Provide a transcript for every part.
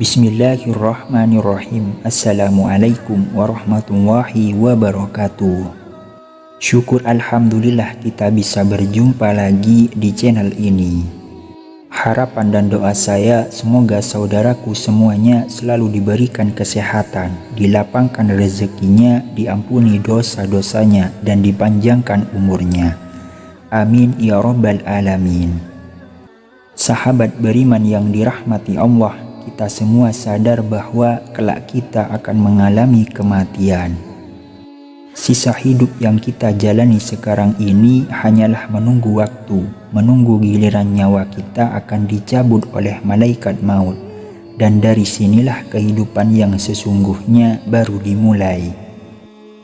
Bismillahirrahmanirrahim. Assalamualaikum warahmatullahi wabarakatuh. Syukur alhamdulillah kita bisa berjumpa lagi di channel ini. Harapan dan doa saya semoga saudaraku semuanya selalu diberikan kesehatan, dilapangkan rezekinya, diampuni dosa-dosanya, dan dipanjangkan umurnya. Amin ya rabbal alamin. Sahabat beriman yang dirahmati Allah, kita semua sadar bahwa kelak kita akan mengalami kematian. Sisa hidup yang kita jalani sekarang ini hanyalah menunggu waktu, menunggu giliran nyawa kita akan dicabut oleh malaikat maut. Dan dari sinilah kehidupan yang sesungguhnya baru dimulai.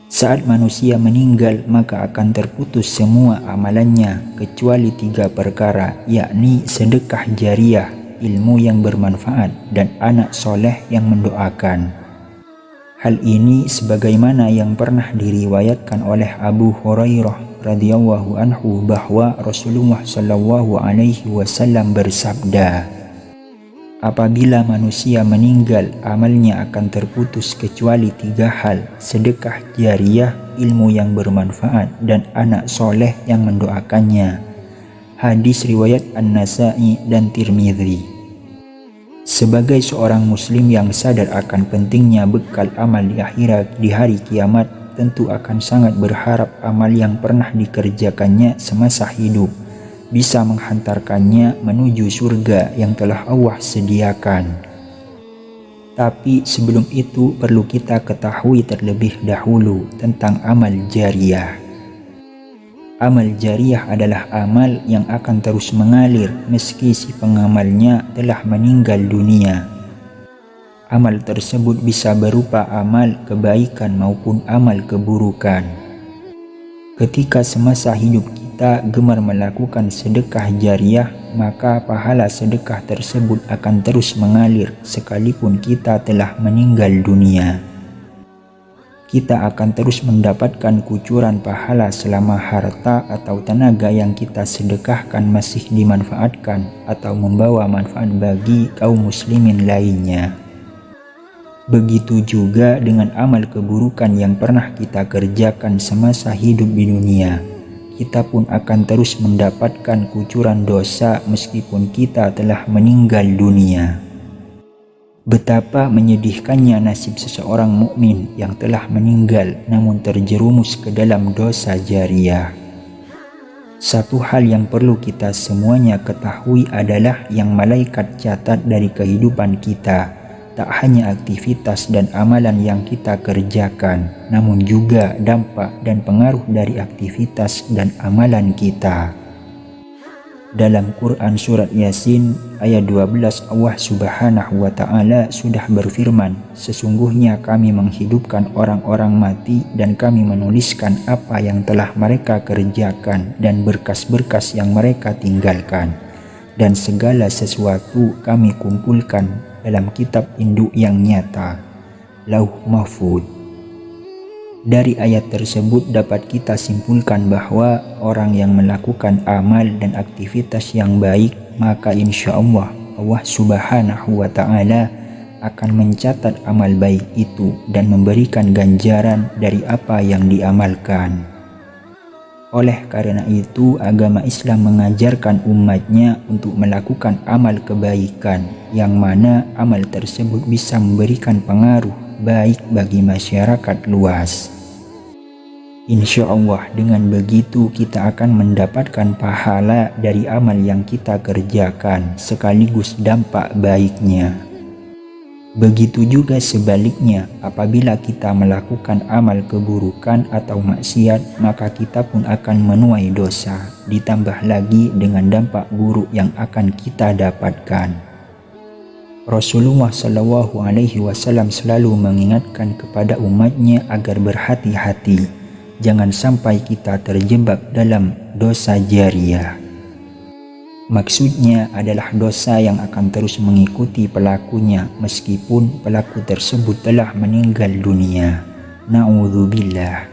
Saat manusia meninggal maka akan terputus semua amalannya kecuali 3 perkara, yakni sedekah jariah, ilmu yang bermanfaat, dan anak soleh yang mendoakan. Hal ini sebagaimana yang pernah diriwayatkan oleh Abu Hurairah radhiyallahu anhu bahwa Rasulullah shallallahu alaihi wasallam bersabda, apabila manusia meninggal amalnya akan terputus kecuali 3 hal, sedekah jariah, ilmu yang bermanfaat, dan anak soleh yang mendoakannya. Hadis riwayat An-Nasa'i dan Tirmidzi. Sebagai seorang muslim yang sadar akan pentingnya bekal amal di akhirat di hari kiamat, tentu akan sangat berharap amal yang pernah dikerjakannya semasa hidup bisa menghantarkannya menuju surga yang telah Allah sediakan. Tapi sebelum itu perlu kita ketahui terlebih dahulu tentang amal jariah. Amal jariah adalah amal yang akan terus mengalir meski si pengamalnya telah meninggal dunia. Amal tersebut bisa berupa amal kebaikan maupun amal keburukan. Ketika semasa hidup kita gemar melakukan sedekah jariah, maka pahala sedekah tersebut akan terus mengalir sekalipun kita telah meninggal dunia. Kita akan terus mendapatkan kucuran pahala selama harta atau tenaga yang kita sedekahkan masih dimanfaatkan atau membawa manfaat bagi kaum muslimin lainnya. Begitu juga dengan amal keburukan yang pernah kita kerjakan semasa hidup di dunia. Kita pun akan terus mendapatkan kucuran dosa meskipun kita telah meninggal dunia. Betapa menyedihkannya nasib seseorang mukmin yang telah meninggal namun terjerumus ke dalam dosa jariah. Satu hal yang perlu kita semuanya ketahui adalah yang malaikat catat dari kehidupan kita tak hanya aktivitas dan amalan yang kita kerjakan, namun juga dampak dan pengaruh dari aktivitas dan amalan kita. Dalam Quran Surat Yasin ayat 12, Allah Subhanahu wa Ta'ala sudah berfirman, sesungguhnya kami menghidupkan orang-orang mati dan kami menuliskan apa yang telah mereka kerjakan dan berkas-berkas yang mereka tinggalkan, dan segala sesuatu kami kumpulkan dalam kitab induk yang nyata, Lauh Mahfuz. Dari ayat tersebut dapat kita simpulkan bahwa orang yang melakukan amal dan aktivitas yang baik, maka insya Allah Allah Subhanahu wa Ta'ala akan mencatat amal baik itu dan memberikan ganjaran dari apa yang diamalkan. Oleh karena itu agama Islam mengajarkan umatnya untuk melakukan amal kebaikan, yang mana amal tersebut bisa memberikan pengaruh baik bagi masyarakat luas. Insya Allah dengan begitu kita akan mendapatkan pahala dari amal yang kita kerjakan sekaligus dampak baiknya. Begitu juga sebaliknya, apabila kita melakukan amal keburukan atau maksiat, maka kita pun akan menuai dosa, ditambah lagi dengan dampak buruk yang akan kita dapatkan. Rasulullah Shallallahu Alaihi Wasallam selalu mengingatkan kepada umatnya agar berhati-hati, jangan sampai kita terjebak dalam dosa jariyah. Maksudnya adalah dosa yang akan terus mengikuti pelakunya meskipun pelaku tersebut telah meninggal dunia. Na'udzubillah.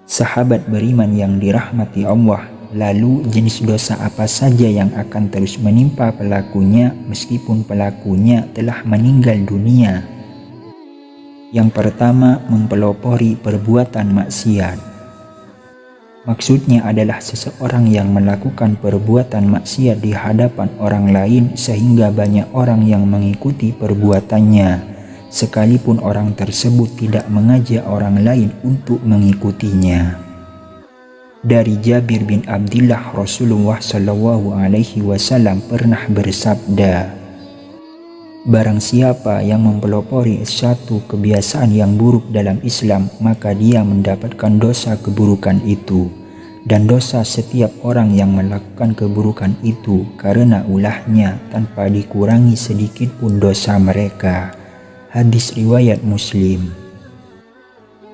Sahabat beriman yang dirahmati Allah, lalu jenis dosa apa saja yang akan terus menimpa pelakunya meskipun pelakunya telah meninggal dunia? Yang pertama, mempelopori perbuatan maksiat. Maksudnya adalah seseorang yang melakukan perbuatan maksiat di hadapan orang lain sehingga banyak orang yang mengikuti perbuatannya, sekalipun orang tersebut tidak mengajak orang lain untuk mengikutinya. Dari Jabir bin Abdullah, Rasulullah Shallallahu Alaihi Wasallam pernah bersabda, barang siapa yang mempelopori suatu kebiasaan yang buruk dalam Islam, maka dia mendapatkan dosa keburukan itu dan dosa setiap orang yang melakukan keburukan itu karena ulahnya tanpa dikurangi sedikit pun dosa mereka. Hadis riwayat Muslim.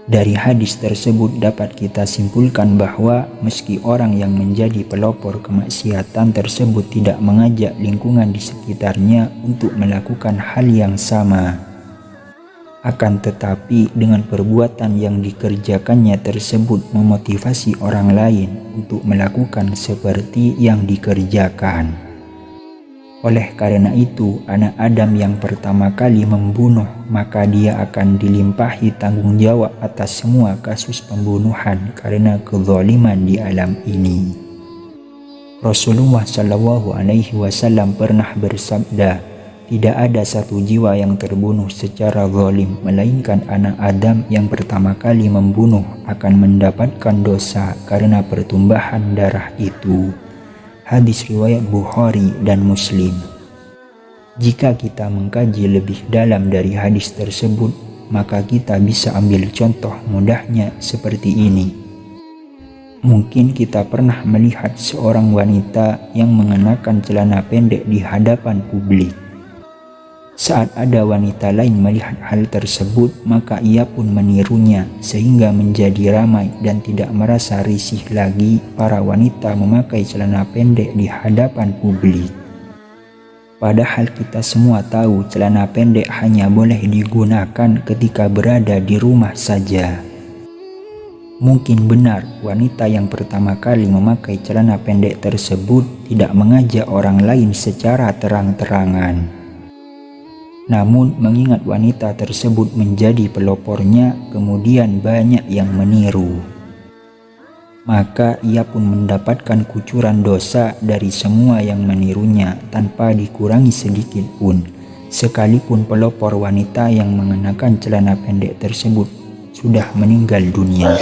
Dari hadis tersebut dapat kita simpulkan bahwa meski orang yang menjadi pelopor kemaksiatan tersebut tidak mengajak lingkungan di sekitarnya untuk melakukan hal yang sama, akan tetapi dengan perbuatan yang dikerjakannya tersebut memotivasi orang lain untuk melakukan seperti yang dikerjakan. Oleh karena itu, anak Adam yang pertama kali membunuh, maka dia akan dilimpahi tanggung jawab atas semua kasus pembunuhan karena kezaliman di alam ini. Rasulullah Shallallahu Alaihi Wasallam pernah bersabda, tidak ada satu jiwa yang terbunuh secara zalim, melainkan anak Adam yang pertama kali membunuh akan mendapatkan dosa karena pertumbahan darah itu. Hadis riwayat Bukhari dan Muslim. Jika kita mengkaji lebih dalam dari hadis tersebut, maka kita bisa ambil contoh mudahnya seperti ini. Mungkin kita pernah melihat seorang wanita yang mengenakan celana pendek di hadapan publik. Saat ada wanita lain melihat hal tersebut, maka ia pun menirunya sehingga menjadi ramai dan tidak merasa risih lagi para wanita memakai celana pendek di hadapan publik. Padahal kita semua tahu celana pendek hanya boleh digunakan ketika berada di rumah saja. Mungkin benar wanita yang pertama kali memakai celana pendek tersebut tidak mengajak orang lain secara terang-terangan. Namun mengingat wanita tersebut menjadi pelopornya, kemudian banyak yang meniru. Maka ia pun mendapatkan kucuran dosa dari semua yang menirunya tanpa dikurangi sedikit pun, sekalipun pelopor wanita yang mengenakan celana pendek tersebut sudah meninggal dunia.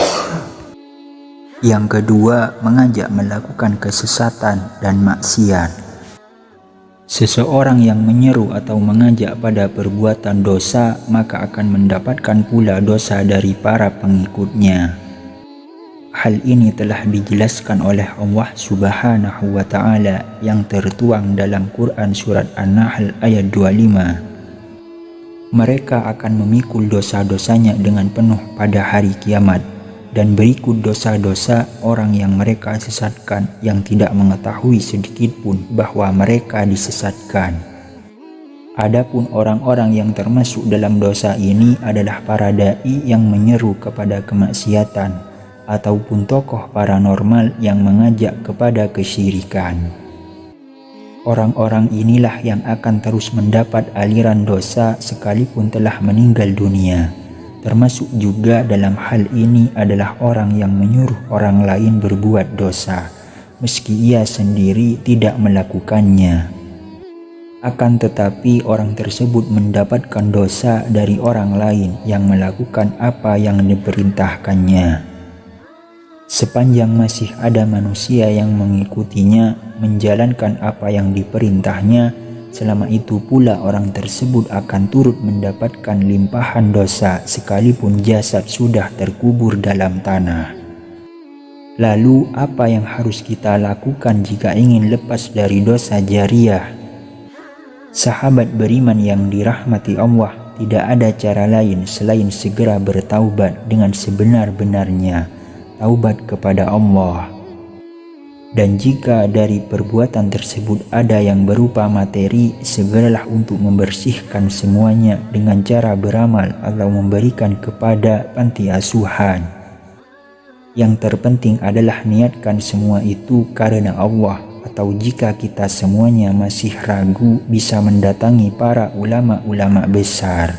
Yang kedua, mengajak melakukan kesesatan dan maksiat. Seseorang yang menyeru atau mengajak pada perbuatan dosa, maka akan mendapatkan pula dosa dari para pengikutnya. Hal ini telah dijelaskan oleh Allah Subhanahu wa Ta'ala yang tertuang dalam Quran Surat An-Nahl ayat 25. Mereka akan memikul dosa-dosanya dengan penuh pada hari kiamat, dan berikut dosa-dosa orang yang mereka sesatkan yang tidak mengetahui sedikit pun bahwa mereka disesatkan. Adapun orang-orang yang termasuk dalam dosa ini adalah para dai yang menyeru kepada kemaksiatan ataupun tokoh paranormal yang mengajak kepada kesyirikan. Orang-orang inilah yang akan terus mendapat aliran dosa sekalipun telah meninggal dunia. Termasuk juga dalam hal ini adalah orang yang menyuruh orang lain berbuat dosa, meski ia sendiri tidak melakukannya. Akan tetapi orang tersebut mendapatkan dosa dari orang lain yang melakukan apa yang diperintahkannya. Sepanjang masih ada manusia yang mengikutinya, menjalankan apa yang diperintahnya, selama itu pula orang tersebut akan turut mendapatkan limpahan dosa sekalipun jasad sudah terkubur dalam tanah. Lalu apa yang harus kita lakukan jika ingin lepas dari dosa jariyah? Sahabat beriman yang dirahmati Allah, tidak ada cara lain selain segera bertaubat dengan sebenar-benarnya, taubat kepada Allah. Dan jika dari perbuatan tersebut ada yang berupa materi, segeralah untuk membersihkan semuanya dengan cara beramal atau memberikan kepada panti asuhan. Yang terpenting adalah niatkan semua itu karena Allah, atau jika kita semuanya masih ragu, bisa mendatangi para ulama-ulama besar.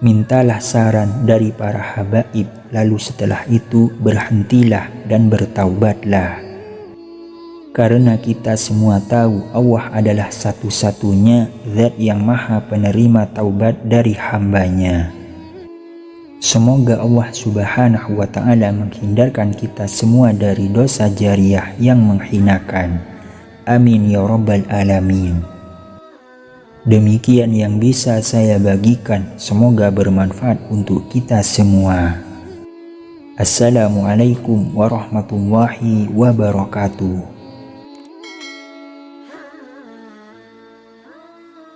Mintalah saran dari para habaib, lalu setelah itu berhentilah dan bertaubatlah. Karena kita semua tahu Allah adalah satu-satunya zat yang maha penerima taubat dari hambanya. Semoga Allah Subhanahu wa Ta'ala menghindarkan kita semua dari dosa jariah yang menghinakan. Amin ya Rabbal Alamin. Demikian yang bisa saya bagikan, semoga bermanfaat untuk kita semua. Assalamualaikum warahmatullahi wabarakatuh.